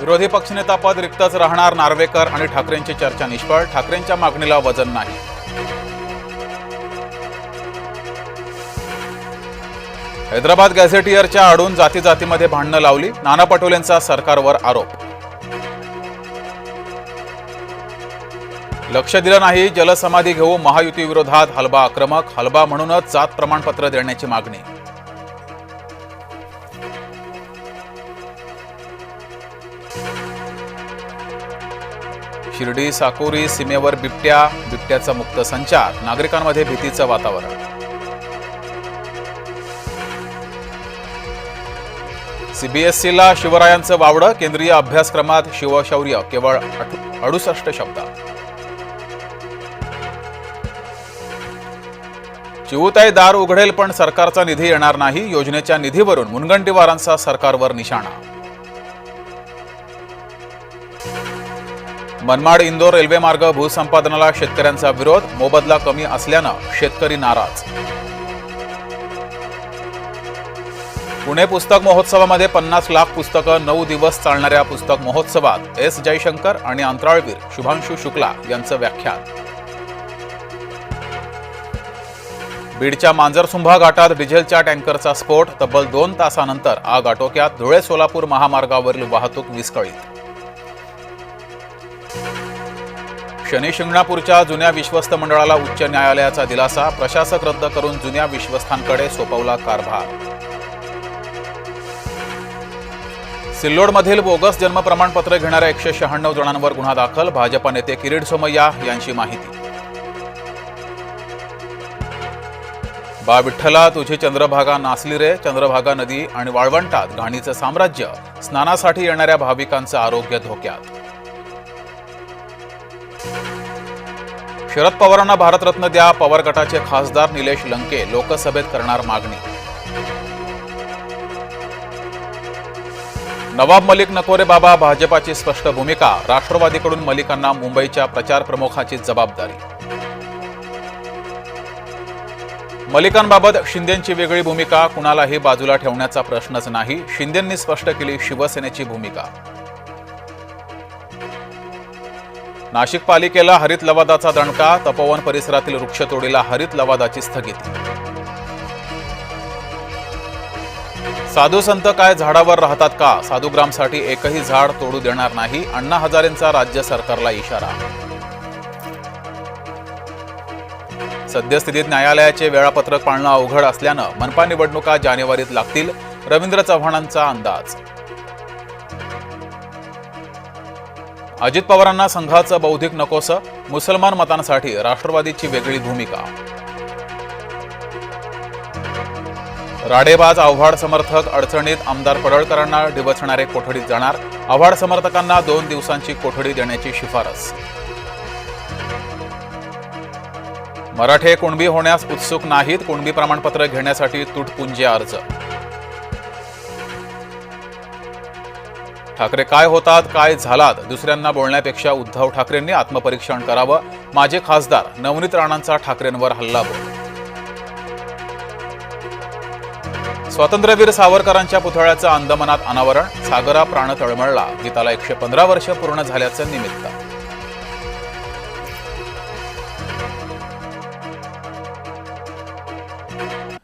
विरोधी पक्षनेता पद रिक्तच राहणार, नार्वेकर आणि ठाकरेंची चर्चा निष्फळ, ठाकरेंच्या मागणीला वजन नाही. हैदराबाद गॅझेटियरच्या आडून जातीमध्ये भांडणं लावली, नाना पटोलेंचा सरकारवर आरोप. लक्ष दिलं नाही, जलसमाधी घेऊ महायुती विरोधात हलबा आक्रमक, हलबा म्हणूनच जात प्रमाणपत्र देण्याची मागणी. शिर्डी साकोरी सीमेवर बिबट्याचा मुक्त संचार, नागरिकांमध्ये भीतीचं वातावरण. सीबीएसईला शिवरायांचं वावडं, केंद्रीय अभ्यासक्रमात शिवशौर्य केवळ 68 शब्दात. चिऊताई दार उघडेल पण सरकारचा निधी येणार नाही, योजनेच्या निधीवरून मुनगंटीवारांचा सरकारवर निशाणा. मनमाड इंदोर रेल्वे मार्ग भूसंपादनाला शेतकऱ्यांचा विरोध, मोबदला कमी असल्यानं शेतकरी नाराज. पुणे पुस्तक महोत्सवामध्ये 50 लाख पुस्तकं, 9 दिवस चालणाऱ्या पुस्तक महोत्सवात एस जयशंकर आणि अंतराळवीर शुभांशु शुक्ला यांचं व्याख्यान. बीडच्या मांजरसुंभा घाटात डिझेलच्या टँकरचा स्फोट, तब्बल 2 तासानंतर आग आटोक्यात, धुळे सोलापूर महामार्गावरील वाहतूक विस्कळीत. शनी शिंगणापूरच्या जुन्या विश्वस्त मंडळाला उच्च न्यायालयाचा दिलासा, प्रशासक रद्द करून जुन्या विश्वस्थांकडे सोपवला कारभार. सिल्लोडमधील बोगस जन्म प्रमाणपत्र घेणाऱ्या 196 जणांवर गुन्हा दाखल, भाजपा नेते किरीट सोमय्या यांची माहिती. बा विठ्ठला तुझी चंद्रभागा नासली रे, चंद्रभागा नदी आणि वाळवंटात घाणीचं साम्राज्य, स्नानासाठी येणाऱ्या भाविकांचं आरोग्य धोक्यात. शरद पवारांना भारतरत्न द्या, पवार गटाचे खासदार निलेश लंके लोकसभेत करणार मागणी. नवाब मलिक नको रे बाबा, भाजपाची स्पष्ट भूमिका, राष्ट्रवादीकडून मलिकांना मुंबईच्या प्रचार प्रमुखाची जबाबदारी. मलिकांबाबत शिंदेंची वेगळी भूमिका, कुणालाही बाजूला ठेवण्याचा प्रश्नच नाही, शिंदेंनी स्पष्ट केली शिवसेनेची भूमिका. नाशिक पालिकेला हरित लवादाचा दणका, तपोवन परिसरातील वृक्षतोडीला हरित लवादाची स्थगिती. साधू संत काय झाडावर राहतात का, साधुग्रामसाठी एकही झाड तोडू देणार नाही, अण्णा हजारेंचा राज्य सरकारला इशारा. सद्यस्थितीत न्यायालयाचे वेळापत्रक पाळणं अवघड असल्यानं मनपा निवडणुका जानेवारीत लागतील, रवींद्र चव्हाणांचा अंदाज. अजित पवारांना संघाचं बौद्धिक नकोसं, मुसलमान मतांसाठी राष्ट्रवादीची वेगळी भूमिका. राडेबाज आव्हाड समर्थक अडचणीत, आमदार पडळकरांना डिवचणारे कोठडीत जाणार, आव्हाड समर्थकांना 2 दिवसांची कोठडी देण्याची शिफारस. मराठे कुणबी होण्यास उत्सुक नाहीत, कुणबी प्रमाणपत्र घेण्यासाठी तुटपुंजे अर्ज. ठाकरे काय होतात काय झालात, दुसऱ्यांना बोलण्यापेक्षा उद्धव ठाकरेंनी आत्मपरीक्षण करावं, माजी खासदार नवनीत राणांचा ठाकरेंवर हल्लाबोल. स्वातंत्र्यवीर सावरकरांच्या पुतळ्याचं अंदमानात अनावरण, सागरा प्राण तळमळला, गीताला 115 वर्ष पूर्ण झाल्याचं निमित्त.